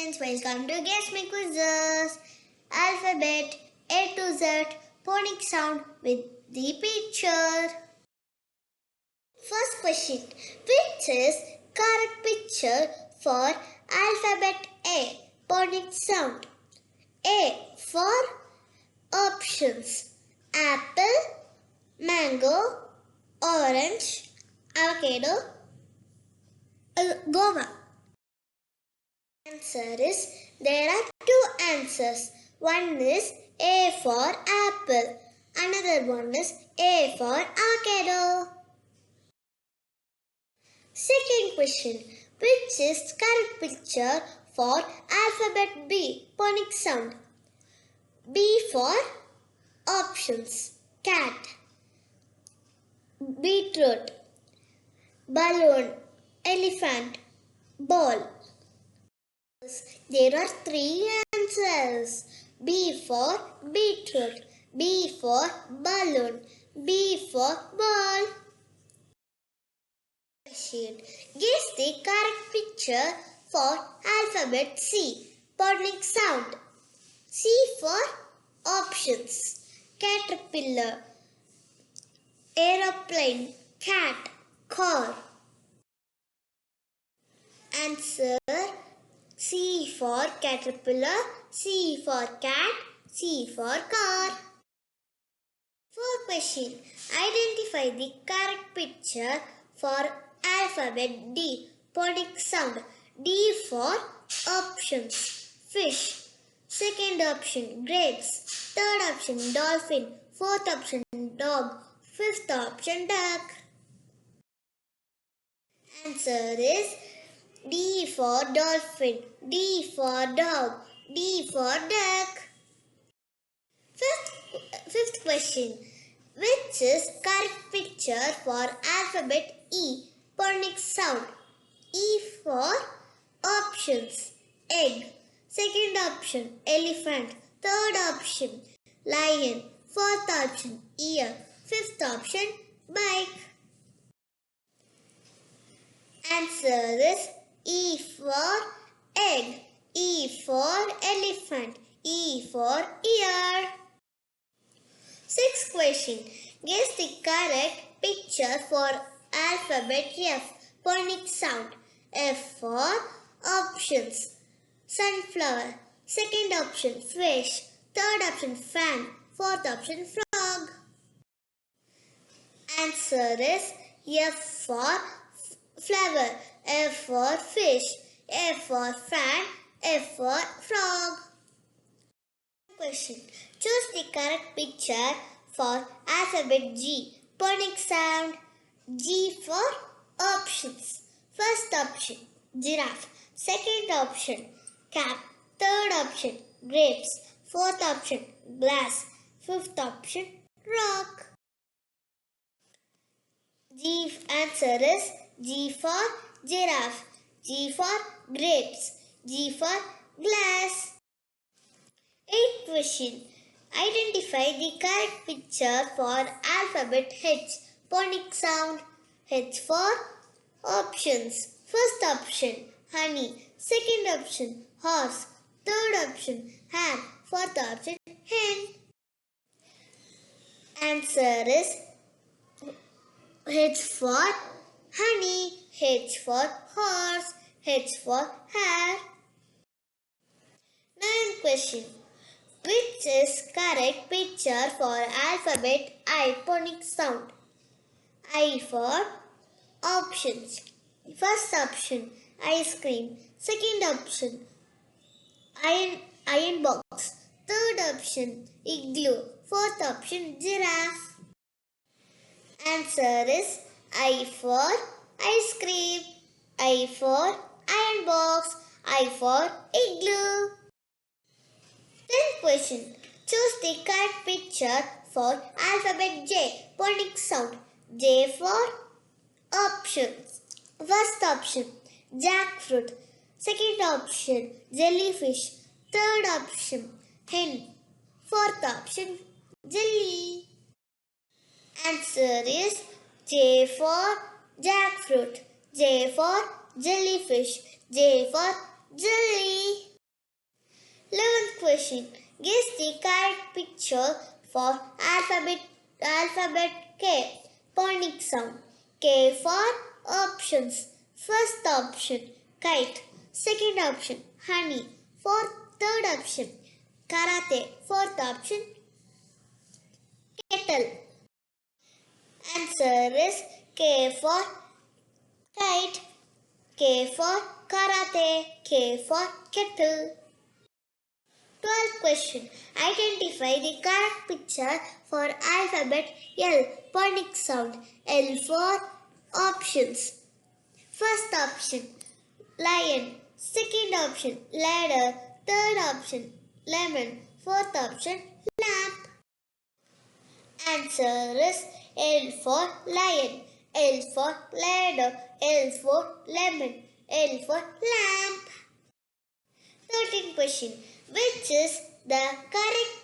friends, welcome to Guess My Quizzes. Alphabet A to Z, phonic sound with the picture. First question, which is correct picture for alphabet A, phonic sound? A for options, apple, mango, orange, avocado, guava. Answer is there are two answers. One is A for apple, another one is A for avocado. Second question, which is correct picture for alphabet B, phonic sound? B for options, cat, beetroot, balloon, elephant, ball. There are three answers. B for beetroot, B for balloon, B for ball. Guess the correct picture for alphabet C, phonic sound. C for options, caterpillar, aeroplane, cat, car. Answer C for caterpillar, C for cat, C for car. Fourth question, identify the correct picture for alphabet D, phonic sound. D for options, fish. Second option, grapes. Third option, dolphin. Fourth option, dog. Fifth option, duck. Answer is D for dolphin, D for dog, D for duck. Fifth question, which is correct picture for alphabet E, phonic sound? E for options, egg. Second option, elephant. Third option, lion. Fourth option, ear. Fifth option, bike. Answer is E for egg, E for elephant, E for ear. Sixth question, guess the correct picture for alphabet F, phonic sound. F for options, sunflower. Second option, fish. Third option, fan. Fourth option, frog. Answer is F for flower, F for fish, F for fan, F for frog. Question, choose the correct picture for alphabet G, phonic sound. G for options. First option, giraffe. Second option, cap. Third option, grapes. Fourth option, glass. Fifth option, rock. G answer is G for giraffe, G for grapes, G for glass. Eighth question, identify the correct picture for alphabet H, phonic sound. H for options. First option, honey. Second option, horse. Third option, ham. Fourth option, hen. Answer is H for honey, H for horse, H for hare. Ninth question, which is correct picture for alphabet I, phonic sound? I for options. First option, ice cream. Second option, iron box. Third option, igloo. Fourth option, giraffe. Answer is I for ice cream, I for iron box, I for igloo. 10th question, choose the correct picture for alphabet J, phonic sound. J for options. First option, jackfruit. Second option, jellyfish. Third option, hen. Fourth option, jelly. Answer is J for jackfruit, J for jellyfish, J for jelly. question. Guess the correct picture for alphabet K. Phonic sound. K for options. First option kite. Second option honey. Third option karate. Fourth option kettle. Answer is K for kite, K for karate, K for kettle. 12th question. Identify the correct picture for alphabet L. Phonic sound. L for options. First option lion. Second option ladder. Third option lemon. Fourth option lamp. Answer is L for lion, L for ladder, L for lemon, L for lamp. 13th question. Which is the correct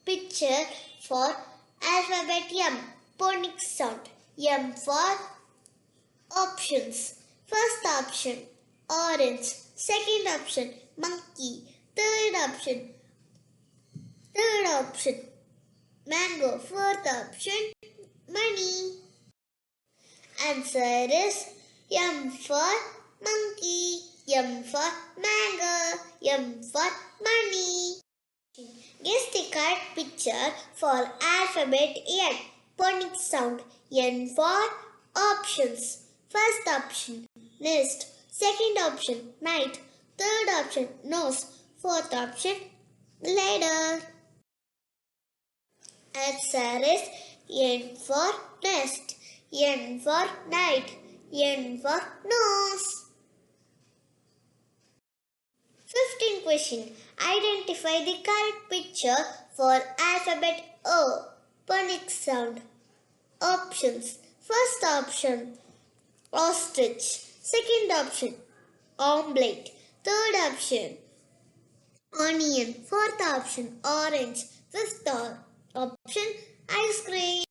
picture for alphabet M? Phonic sound. M for options. First option orange. Second option monkey. Third option mango. Fourth option money. Answer is M for monkey, M for mango, M for money. Guess the correct picture for alphabet N. Phonic sound. N for options. First option nest. Second option night. Third option nose. Fourth option ladder. Answer is N for nest, N for night, N for nose. 15th question. Identify the correct picture for alphabet O. Phonic sound. Options. First option ostrich. Second option omelette. Third option onion. Fourth option orange. Fifth option ice cream.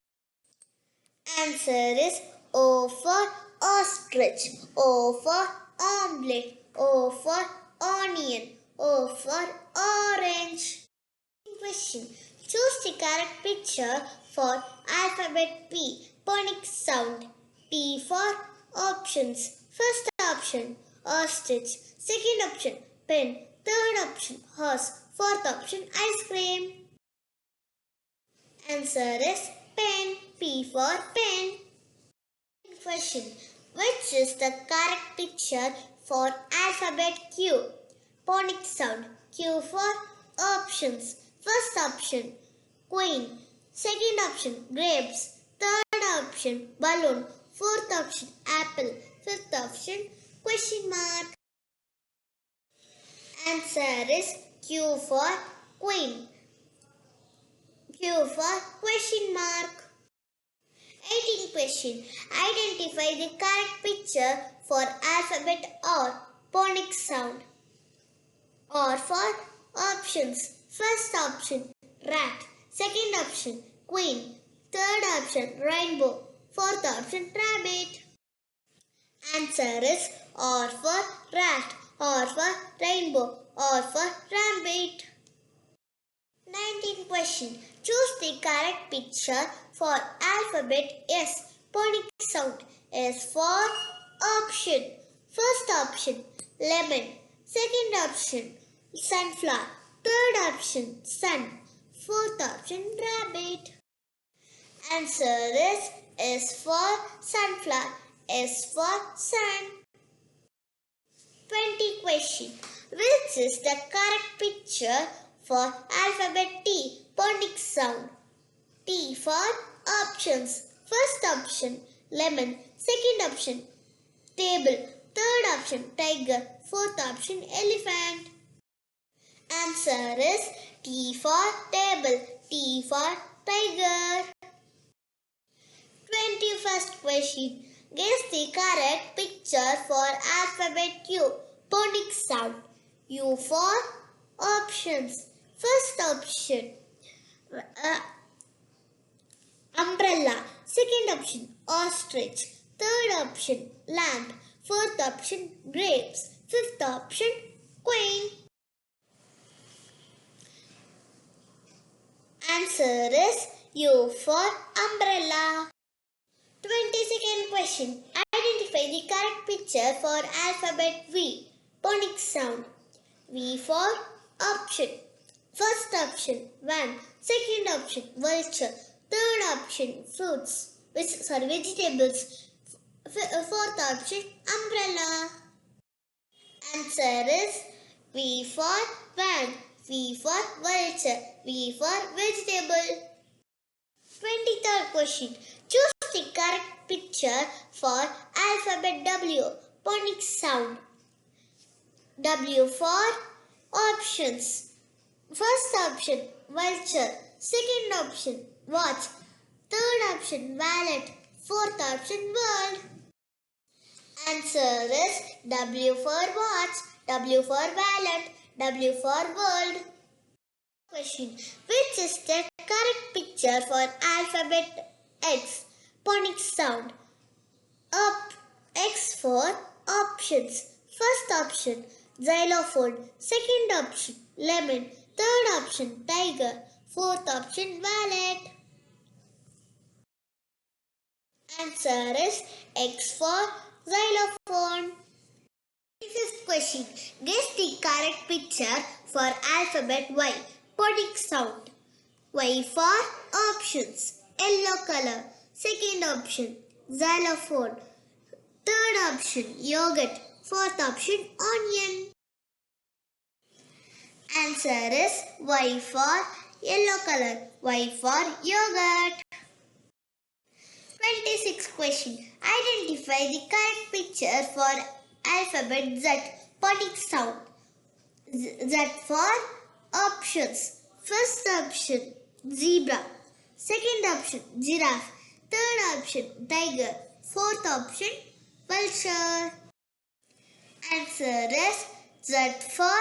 Answer is O for ostrich, O for omelette, O for onion, O for orange. Question. Choose the correct picture for alphabet P. Phonic sound. P for options. First option ostrich. Second option pen. Third option horse. Fourth option ice cream. Answer is pen. P for pen. Question. Which is the correct picture for alphabet Q? Phonic sound. Q for options. First option queen. Second option grapes. Third option balloon. Fourth option apple. Fifth option question mark. Answer is Q for queen. Q for question mark. 18th question. Identify the correct picture for alphabet R. Phonic sound. R for options. First option rat. Second option queen. Third option rainbow. Fourth option rabbit. Answer is R for rat, R for rainbow, R for rabbit. 19th question. Choose the correct picture for alphabet S. Phonic sound. S for option. First option lemon. Second option sunflower. Third option sun. Fourth option rabbit. Answer is S for sunflower. S for sun. 20 question. Which is the correct picture for alphabet T? Phonic sound. T for options. First option lemon. Second option table. Third option tiger. Fourth option elephant. Answer is T for table. T for tiger. 21st question. Guess the correct picture for alphabet U. Phonic sound. U for options. First option umbrella. Second option ostrich. Third option lamp. Fourth option grapes. Fifth option queen. Answer is U for umbrella. 22nd question. Identify the correct picture for alphabet V. Phonic sound. V for option. First option, van. Second option, vulture. Third option, fruits. Vegetables. Fourth option, umbrella. Answer is V for van, V for vulture, V for vegetable. 23rd question. Choose the correct picture for alphabet W. Phonic sound. W for options. First option, vulture. Second option, watch. Third option, wallet. Fourth option, world. Answer is W for watch, W for wallet, W for world. Question. Which is the correct picture for alphabet X? Phonic sound. Up. X for options. First option, xylophone. Second option, lemon. Third option, tiger. Fourth option, wallet. Answer is X for xylophone. 25th question. Guess the correct picture for alphabet Y. Phonic sound. Y for options. Yellow color. Second option, xylophone. Third option, yogurt. Fourth option, onion. Answer is Y for yellow color. Y for yogurt. 26th question. Identify the correct picture for alphabet Z. Phonic sound. Z for options. First option, zebra. Second option, giraffe. Third option, tiger. Fourth option, vulture. Answer is Z for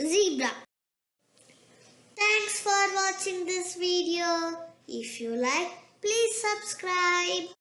zebra. Thanks for watching this video. If you like, please subscribe.